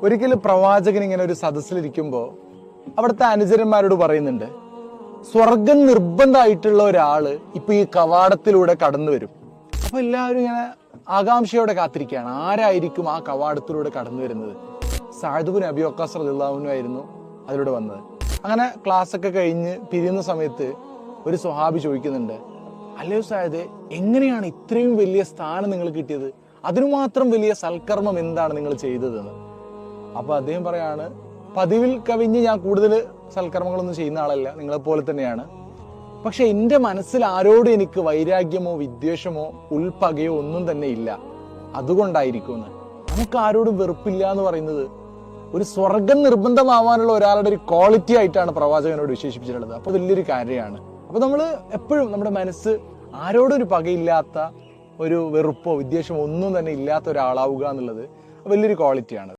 ഒരിക്കലും പ്രവാചകൻ ഇങ്ങനെ ഒരു സദസ്സിലിരിക്കുമ്പോൾ അവിടുത്തെ അനുചരന്മാരോട് പറയുന്നുണ്ട്, സ്വർഗം നിർബന്ധമായിട്ടുള്ള ഒരാള് ഇപ്പൊ ഈ കവാടത്തിലൂടെ കടന്നു വരും. അപ്പൊ എല്ലാവരും ഇങ്ങനെ ആകാംക്ഷയോടെ കാത്തിരിക്കുകയാണ്, ആരായിരിക്കും ആ കവാടത്തിലൂടെ കടന്നു വരുന്നത്. സഅദ് ഇബ്നു അബീ വഖാസ് റളിയല്ലാഹു അൻഹു ആയിരുന്നു അതിലൂടെ വന്നത്. അങ്ങനെ ക്ലാസ് ഒക്കെ കഴിഞ്ഞ് പിരിയുന്ന സമയത്ത് ഒരു സ്വഹാബി ചോദിക്കുന്നുണ്ട്, അല്ലയോ സഅദ്, എങ്ങനെയാണ് ഇത്രയും വലിയ സ്ഥാനം നിങ്ങൾ കിട്ടിയത്? അതിനു മാത്രം വലിയ സൽക്കർമ്മം എന്താണ് നിങ്ങൾ ചെയ്തതെന്ന്. അപ്പൊ അദ്ദേഹം പറയാണ്, പതിവിൽ കവിഞ്ഞ് ഞാൻ കൂടുതൽ സൽക്കർമ്മങ്ങളൊന്നും ചെയ്യുന്ന ആളല്ല, നിങ്ങളെപ്പോലെ തന്നെയാണ്. പക്ഷെ എൻ്റെ മനസ്സിൽ ആരോടും എനിക്ക് വൈരാഗ്യമോ വിദ്വേഷമോ ഉൾപ്പകയോ ഒന്നും തന്നെ ഇല്ല, അതുകൊണ്ടായിരിക്കുമെന്ന്. നമുക്ക് ആരോടും വെറുപ്പില്ല എന്ന് പറയുന്നത് ഒരു സ്വർഗം നിർബന്ധമാവാനുള്ള ഒരാളുടെ ഒരു ക്വാളിറ്റി ആയിട്ടാണ് പ്രവാചകനോട് വിശേഷിപ്പിച്ചിട്ടുള്ളത്. അപ്പോൾ വലിയൊരു കാര്യമാണ്. അപ്പോൾ നമ്മൾ എപ്പോഴും നമ്മുടെ മനസ്സ് ആരോടും ഒരു പകയില്ലാത്ത, ഒരു വെറുപ്പോ വിദ്വേഷമോ ഒന്നും തന്നെ ഇല്ലാത്ത ഒരാളാവുക എന്നുള്ളത് വലിയൊരു ക്വാളിറ്റിയാണ്.